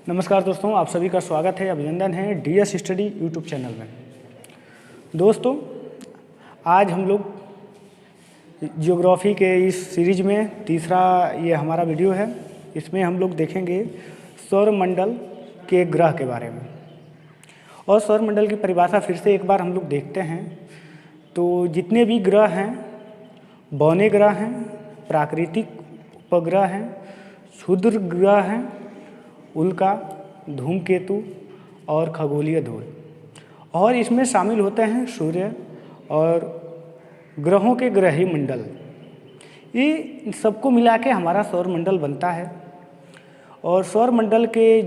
नमस्कार दोस्तों, आप सभी का स्वागत है, अभिनंदन है डीएस स्टडी यूट्यूब चैनल में। दोस्तों, आज हम लोग ज्योग्राफी के इस सीरीज में तीसरा ये हमारा वीडियो है। इसमें हम लोग देखेंगे सौरमंडल के ग्रह के बारे में। और सौरमंडल की परिभाषा फिर से एक बार हम लोग देखते हैं। तो जितने भी ग्रह हैं, बौने ग्रह हैं, प्राकृतिक उपग्रह हैं, क्षुद्र ग्रह हैं, उल्का, धूमकेतु और खगोलीय धूल, और इसमें शामिल होते हैं सूर्य और ग्रहों के ग्रही मंडल। ये सबको मिला के हमारा सौरमंडल बनता है। और सौरमंडल के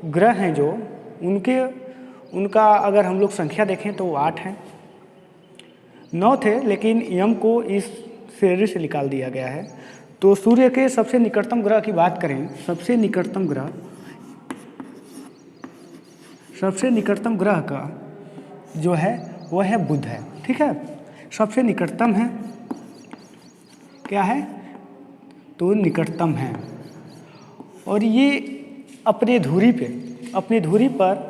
ग्रह हैं जो उनका अगर हम लोग संख्या देखें तो 8 हैं। 9 थे, लेकिन यम को इस श्रेणी से निकाल दिया गया है। तो सूर्य के सबसे निकटतम ग्रह की बात करें, सबसे निकटतम ग्रह का जो है वह है बुध है। ठीक है, सबसे निकटतम है, क्या है तो निकटतम है। और ये अपनी धुरी पर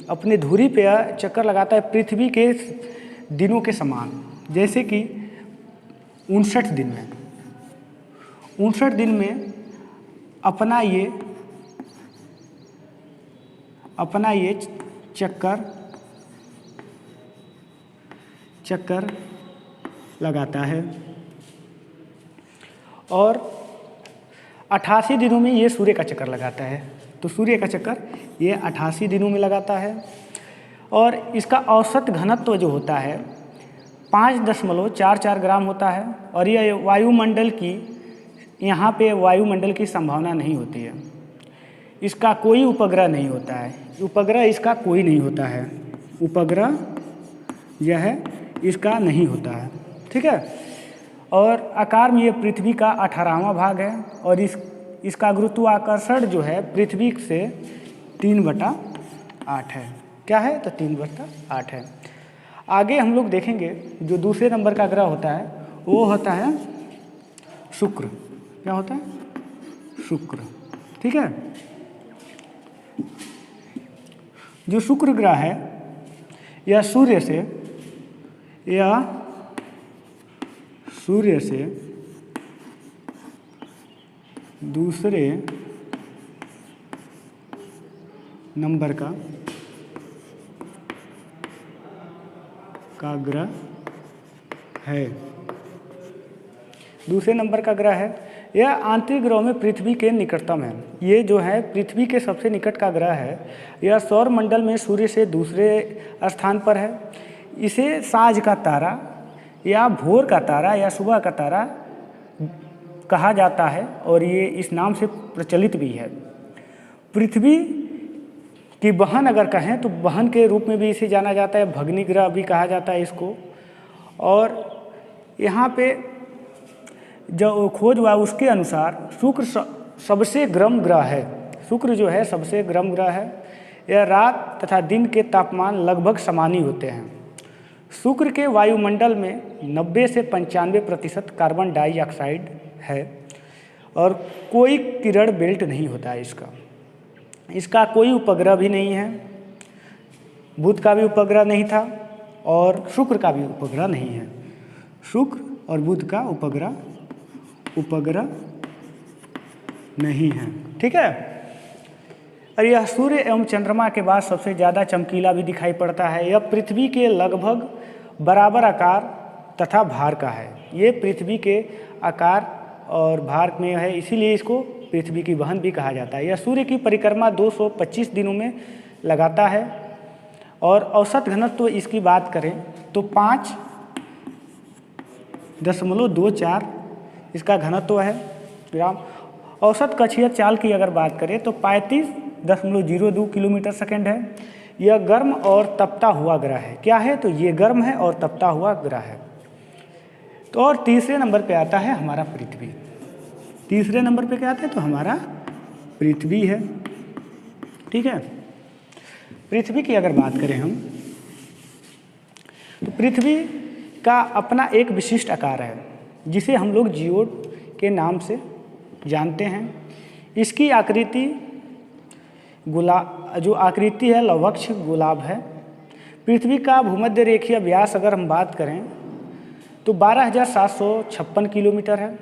अपने धुरी पे चक्कर लगाता है पृथ्वी के दिनों के समान। जैसे कि 59 दिन में अपना ये चक्कर लगाता है। और 88 दिनों में ये सूर्य का चक्कर लगाता है। तो सूर्य का चक्कर ये 88 दिनों में लगाता है। और इसका औसत घनत्व जो होता है 5.44 ग्राम होता है। और यह यहाँ पे वायुमंडल की संभावना नहीं होती है। इसका कोई उपग्रह नहीं होता है। उपग्रह इसका कोई नहीं होता है। उपग्रह यह इसका नहीं होता है। ठीक है। और आकार में ये पृथ्वी का 18वां भाग है। और इसका गुरुत्वाकर्षण जो है पृथ्वी से 3/8 है। क्या है तो 3/8 है। आगे हम लोग देखेंगे जो दूसरे नंबर का ग्रह होता है वो होता है शुक्र। क्या होता है? शुक्र। ठीक है। जो शुक्र ग्रह है यह सूर्य से दूसरे नंबर का ग्रह है। दूसरे नंबर का ग्रह है। यह आंतरिक ग्रहों में पृथ्वी के निकटतम है। ये जो है पृथ्वी के सबसे निकट का ग्रह है। यह सौरमंडल में सूर्य से दूसरे स्थान पर है। इसे साँझ का तारा या भोर का तारा या सुबह का तारा कहा जाता है। और ये इस नाम से प्रचलित भी है। पृथ्वी की बहन अगर कहें तो बहन के रूप में भी इसे जाना जाता है। भगनी ग्रह भी कहा जाता है इसको। और यहाँ पे जो खोज हुआ उसके अनुसार शुक्र सबसे गर्म ग्रह है। शुक्र जो है सबसे गर्म ग्रह है। यह रात तथा दिन के तापमान लगभग समान ही होते हैं। शुक्र के वायुमंडल में 90 से 95% कार्बन डाइऑक्साइड है। और कोई किरण बेल्ट नहीं होता है इसका कोई उपग्रह भी नहीं है। बुध का भी उपग्रह नहीं था और शुक्र का भी उपग्रह नहीं है। शुक्र और बुध का उपग्रह नहीं है। ठीक है। और यह सूर्य एवं चंद्रमा के बाद सबसे ज़्यादा चमकीला भी दिखाई पड़ता है। यह पृथ्वी के लगभग बराबर आकार तथा भार का है। ये पृथ्वी के आकार और भार में है, इसीलिए इसको पृथ्वी की बहन भी कहा जाता है। यह सूर्य की परिक्रमा 225 दिनों में लगाता है। और औसत घनत्व इसकी बात करें तो 5.24 इसका घनत्व है ग्राम। औसत कक्षीय चाल की अगर बात करें तो 35.02 किलोमीटर सेकेंड है। यह गर्म और तपता हुआ ग्रह है। क्या है तो ये गर्म है और तपता हुआ ग्रह है। तो और तीसरे नंबर पे आता है हमारा पृथ्वी। तीसरे नंबर पे क्या आता है तो हमारा पृथ्वी है। ठीक है। पृथ्वी की अगर बात करें हम तो पृथ्वी का अपना एक विशिष्ट आकार है जिसे हम लोग जियोड के नाम से जानते हैं। इसकी आकृति जो आकृति है लवक्ष गुलाब है। पृथ्वी का भूमध्य रेखीय व्यास अगर हम बात करें तो 12,756 किलोमीटर है,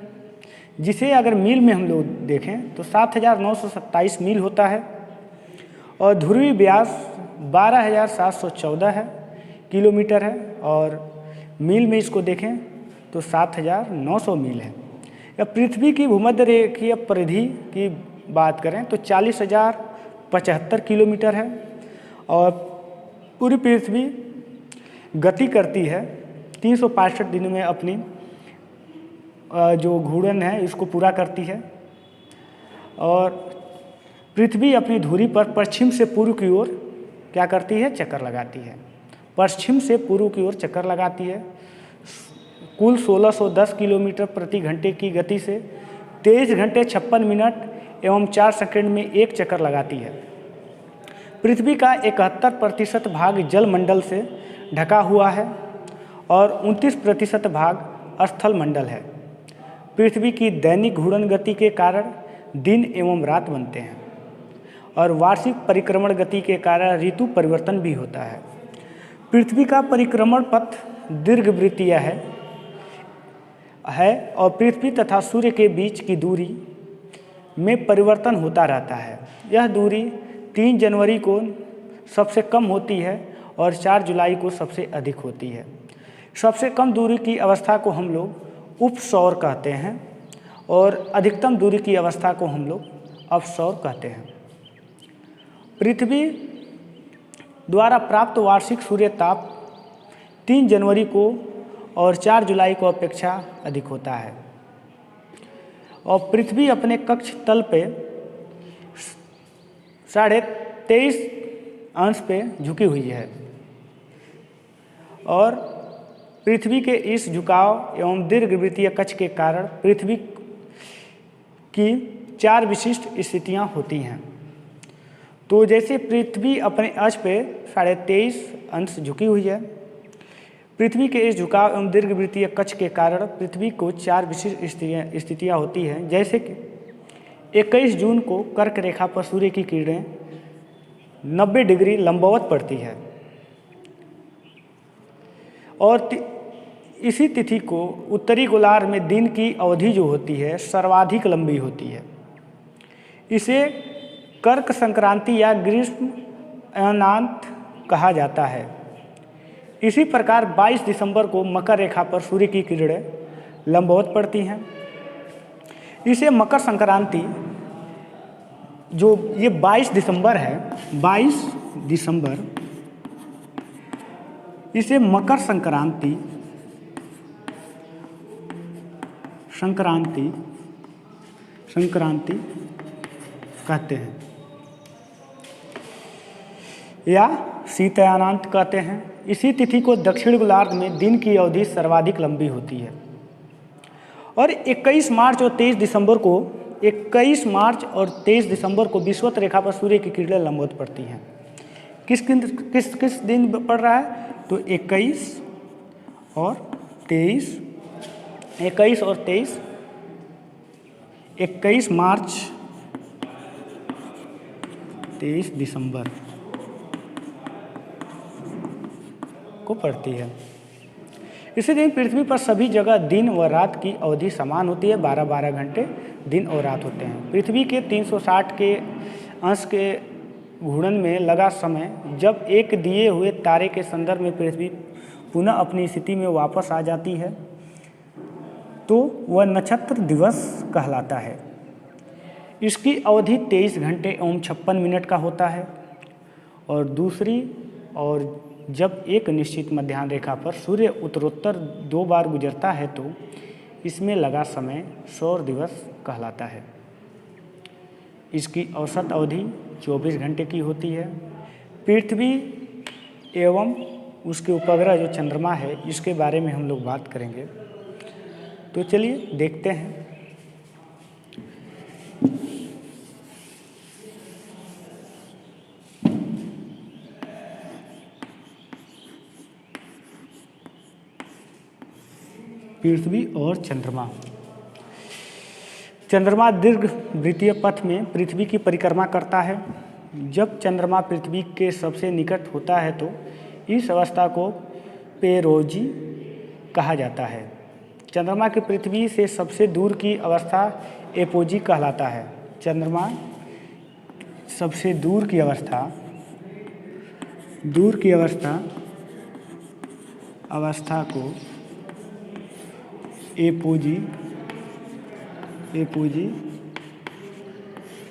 जिसे अगर मील में हम लोग देखें तो 7,927 मील होता है। और ध्रुवीय व्यास 12,714 है किलोमीटर है, और मील में इसको देखें तो 7,900 मील है। या पृथ्वी की भूमध्य रेखीय परिधि की बात करें तो 40,075 किलोमीटर है। और पूरी पृथ्वी गति करती है 365 दिनों में अपनी जो घूर्णन है इसको पूरा करती है। और पृथ्वी अपनी धुरी पर पश्चिम से पूर्व की ओर क्या करती है, चक्कर लगाती है। पश्चिम से पूर्व की ओर चक्कर लगाती है। कुल 1610 किलोमीटर प्रति घंटे की गति से 23 घंटे 56 मिनट एवं 4 सेकंड में एक चक्कर लगाती है। पृथ्वी का 71% भाग जलमंडल से ढका हुआ है और 29% भाग स्थल मंडल है। पृथ्वी की दैनिक घूर्णन गति के कारण दिन एवं रात बनते हैं और वार्षिक परिक्रमण गति के कारण ऋतु परिवर्तन भी होता है। पृथ्वी का परिक्रमण पथ दीर्घवृत्तीय है और पृथ्वी तथा सूर्य के बीच की दूरी में परिवर्तन होता रहता है। यह दूरी 3 जनवरी को सबसे कम होती है और 4 जुलाई को सबसे अधिक होती है। सबसे कम दूरी की अवस्था को हम लोग उपसौर कहते हैं और अधिकतम दूरी की अवस्था को हम लोग अपसौर कहते हैं। पृथ्वी द्वारा प्राप्त वार्षिक सूर्य ताप 3 जनवरी को और 4 जुलाई को अपेक्षा अधिक होता है और पृथ्वी अपने कक्ष तल पे 23.5 अंश पे झुकी हुई है। और पृथ्वी के इस झुकाव एवं दीर्घवृत्तीय कक्ष के कारण पृथ्वी की 4 विशिष्ट स्थितियां होती हैं। तो जैसे पृथ्वी अपने अक्ष पे 23.5 अंश झुकी हुई है, पृथ्वी के इस झुकाव एवं दीर्घवृत्तीय कक्ष के कारण पृथ्वी को 4 विशिष्ट स्थितियाँ होती हैं। जैसे कि 21 जून को कर्क रेखा पर सूर्य की किरणें 90 डिग्री लंबवत पड़ती है और इसी तिथि को उत्तरी गोलार्ध में दिन की अवधि जो होती है सर्वाधिक लंबी होती है। इसे कर्क संक्रांति या ग्रीष्म अयनांत कहा जाता है। इसी प्रकार 22 दिसंबर को मकर रेखा पर सूर्य की किरणें लंबवत पड़ती हैं। इसे मकर संक्रांति जो ये 22 दिसंबर है, 22 दिसंबर, इसे मकर संक्रांति कहते हैं या शीतयानांत कहते हैं। इसी तिथि को दक्षिण गोलार्ध में दिन की अवधि सर्वाधिक लंबी होती है। और 21 मार्च और 23 दिसंबर को विषुवत रेखा पर सूर्य की किरणें लंबवत पड़ती हैं। किस दिन पड़ रहा है? तो 21 और 23, 21 मार्च 23 दिसंबर को पड़ती है। इसी दिन पृथ्वी पर सभी जगह दिन व रात की अवधि समान होती है। 12-12 घंटे दिन और रात होते हैं। पृथ्वी के 360 के अंश के घूर्णन में लगा समय जब एक दिए हुए तारे के संदर्भ में पृथ्वी पुनः अपनी स्थिति में वापस आ जाती है तो वह नक्षत्र दिवस कहलाता है। इसकी अवधि 23 घंटे एवं 56 मिनट का होता है। और जब एक निश्चित मध्याह्न रेखा पर सूर्य उत्तरोत्तर 2 बार गुजरता है तो इसमें लगा समय सौर दिवस कहलाता है। इसकी औसत अवधि 24 घंटे की होती है। पृथ्वी एवं उसके उपग्रह जो चंद्रमा है इसके बारे में हम लोग बात करेंगे। तो चलिए देखते हैं। पृथ्वी और चंद्रमा। चंद्रमा दीर्घ वृत्तीय पथ में पृथ्वी की परिक्रमा करता है। जब चंद्रमा पृथ्वी के सबसे निकट होता है तो इस अवस्था को पेरोजी कहा जाता है। चंद्रमा की पृथ्वी से सबसे दूर की अवस्था एपोजी कहलाता है। चंद्रमा सबसे दूर की अवस्था को एपोजी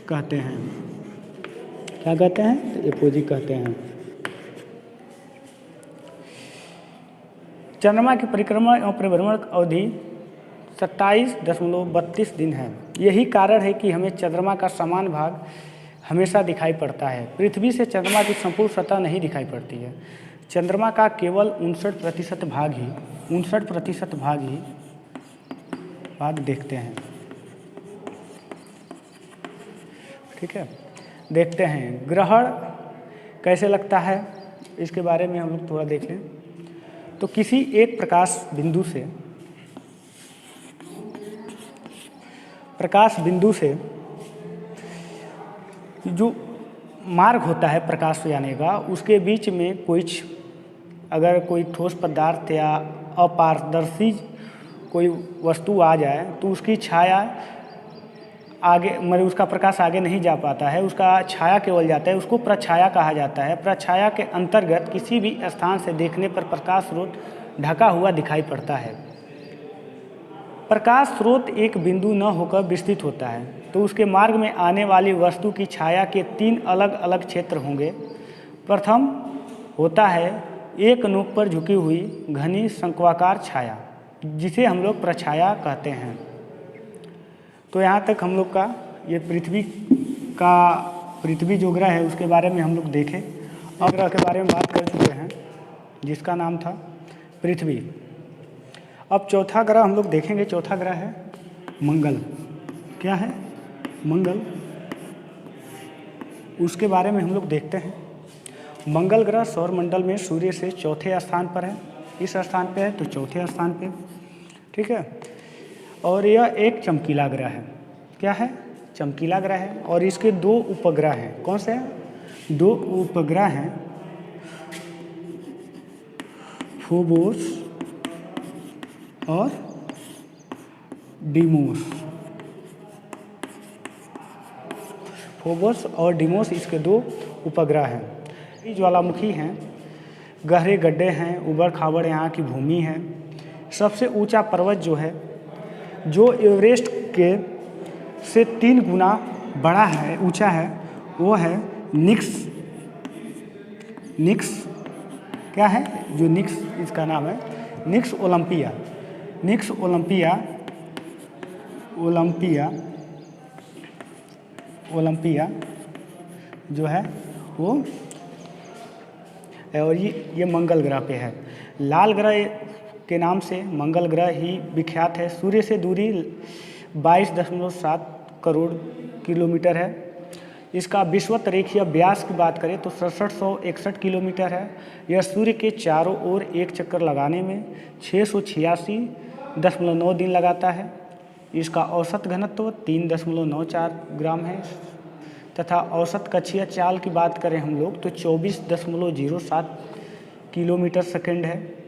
कहते हैं। क्या कहते हैं? तो एपोजी कहते हैं। चंद्रमा की परिक्रमा एवं परिभ्रमण अवधि 27.32 दिन है। यही कारण है कि हमें चंद्रमा का समान भाग हमेशा दिखाई पड़ता है। पृथ्वी से चंद्रमा की संपूर्ण सतह नहीं दिखाई पड़ती है। चंद्रमा का केवल 59% भाग देखते हैं। ठीक है, देखते हैं। ग्रहण कैसे लगता है इसके बारे में हम लोग थोड़ा देख लें। तो किसी एक प्रकाश बिंदु से जो मार्ग होता है प्रकाश जाने का, उसके बीच में अगर कोई ठोस पदार्थ या अपारदर्शी कोई वस्तु आ जाए तो उसकी छाया आगे, मतलब उसका प्रकाश आगे नहीं जा पाता है, उसका छाया केवल जाता है। उसको प्रछाया कहा जाता है। प्रछाया के अंतर्गत किसी भी स्थान से देखने पर प्रकाश स्रोत ढका हुआ दिखाई पड़ता है। प्रकाश स्रोत एक बिंदु न होकर विस्तृत होता है तो उसके मार्ग में आने वाली वस्तु की छाया के 3 अलग अलग क्षेत्र होंगे। प्रथम होता है एक नोक पर झुकी हुई घनी शंक्वाकार छाया, जिसे हम लोग प्रछाया कहते हैं। तो यहाँ तक हम लोग का ये पृथ्वी जो ग्रह है उसके बारे में हम लोग देखें। और ग्रह के बारे में बात कर चुके हैं जिसका नाम था पृथ्वी। अब चौथा ग्रह हम लोग देखेंगे। चौथा ग्रह है मंगल। क्या है? मंगल। उसके बारे में हम लोग देखते हैं। मंगल ग्रह सौरमंडल में सूर्य से चौथे स्थान पर है। इस स्थान पे है तो चौथे स्थान पे। ठीक है, और यह एक चमकीला ग्रह है। क्या है? चमकीला ग्रह है। और इसके 2 उपग्रह हैं। कौन से हैं? 2 उपग्रह हैं, फोबोस और डीमोस। फोबोस और डीमोस इसके 2 उपग्रह हैं। ये ज्वालामुखी हैं, गहरे गड्ढे हैं, उबड़ खाबड़ यहाँ की भूमि है। सबसे ऊंचा पर्वत जो है, जो एवरेस्ट के से 3 गुना बड़ा है, ऊंचा है, वो है निक्स। क्या है? जो निक्स, इसका नाम है निक्स ओलंपिया। निक्स ओलंपिया जो है वो, और ये मंगल ग्रह पे है। लाल ग्रह के नाम से मंगल ग्रह ही विख्यात है। सूर्य से दूरी 22.7 करोड़ किलोमीटर है। इसका विषुवत रेखीय व्यास की बात करें तो 6761 किलोमीटर है। यह सूर्य के चारों ओर एक चक्कर लगाने में 686.9 दिन लगाता है। इसका औसत घनत्व 3.94 ग्राम है तथा औसत कक्षीय चाल की बात करें हम लोग तो 24.07 किलोमीटर सेकंड है।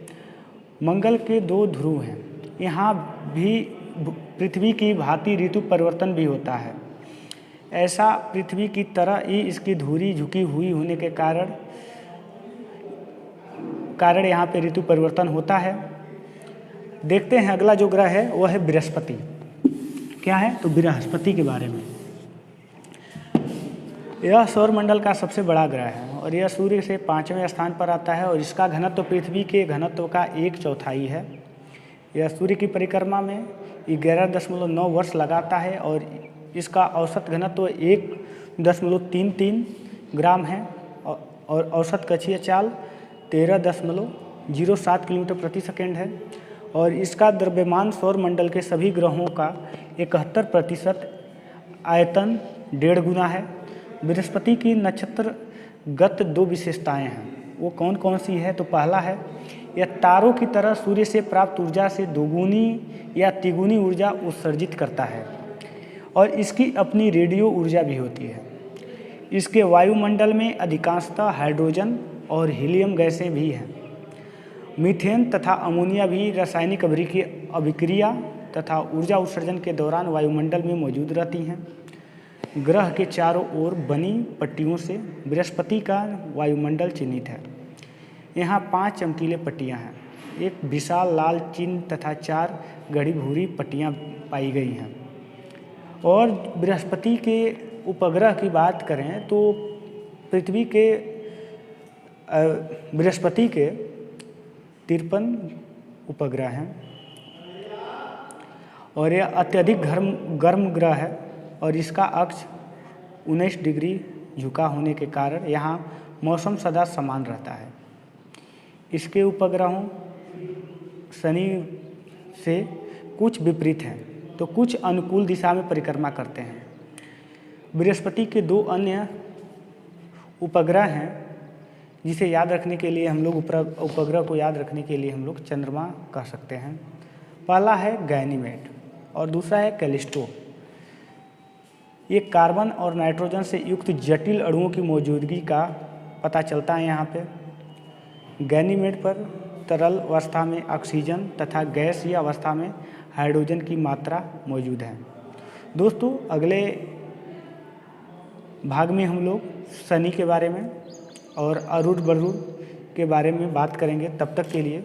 मंगल के 2 ध्रुव हैं। यहाँ भी पृथ्वी की भांति ऋतु परिवर्तन भी होता है। ऐसा पृथ्वी की तरह ही इसकी धुरी झुकी हुई होने के कारण यहाँ पे ऋतु परिवर्तन होता है। देखते हैं अगला जो ग्रह है वह है बृहस्पति। क्या है? तो बृहस्पति के बारे में। यह सौरमंडल का सबसे बड़ा ग्रह है और यह सूर्य से 5वें स्थान पर आता है और इसका घनत्व पृथ्वी के घनत्व का 1/4 है। यह सूर्य की परिक्रमा में 11.9 वर्ष लगाता है और इसका औसत घनत्व 1.33 ग्राम है और औसत कक्षीय चाल 13.07 किलोमीटर प्रति सेकंड है। और इसका द्रव्यमान सौरमंडल के सभी ग्रहों का 71% आयतन 1.5 गुना है। बृहस्पति की नक्षत्रगत 2 विशेषताएं हैं। वो कौन कौन सी है? तो पहला है यह तारों की तरह सूर्य से प्राप्त ऊर्जा से 2 गुनी या 3 गुनी ऊर्जा उत्सर्जित करता है। और इसकी अपनी रेडियो ऊर्जा भी होती है। इसके वायुमंडल में अधिकांशतः हाइड्रोजन और हीलियम गैसें भी हैं। मीथेन तथा अमोनिया भी रासायनिक अभिक्रिया तथा ऊर्जा उत्सर्जन के दौरान वायुमंडल में मौजूद रहती हैं। ग्रह के चारों ओर बनी पट्टियों से बृहस्पति का वायुमंडल चिन्हित है। यहाँ 5 चमकीले पट्टियाँ हैं, एक विशाल लाल चिन्ह तथा 4 गड़ी भूरी पट्टियाँ पाई गई हैं। और बृहस्पति के उपग्रह की बात करें तो बृहस्पति के 53 उपग्रह हैं और यह अत्यधिक गर्म ग्रह है और इसका अक्ष 19 डिग्री झुका होने के कारण यहाँ मौसम सदा समान रहता है। इसके उपग्रहों शनि से कुछ विपरीत हैं तो कुछ अनुकूल दिशा में परिक्रमा करते हैं। बृहस्पति के 2 अन्य उपग्रह हैं जिसे याद रखने के लिए हम लोग उपग्रह को याद रखने के लिए हम लोग चंद्रमा कह सकते हैं। पहला है गैनीमेड और दूसरा है कैलिस्टो। ये कार्बन और नाइट्रोजन से युक्त जटिल अणुओं की मौजूदगी का पता चलता है यहाँ पे। गैनीमेड पर तरल अवस्था में ऑक्सीजन तथा गैसीय अवस्था में हाइड्रोजन की मात्रा मौजूद है। दोस्तों, अगले भाग में हम लोग शनि के बारे में और अरुण बरुण के बारे में बात करेंगे। तब तक के लिए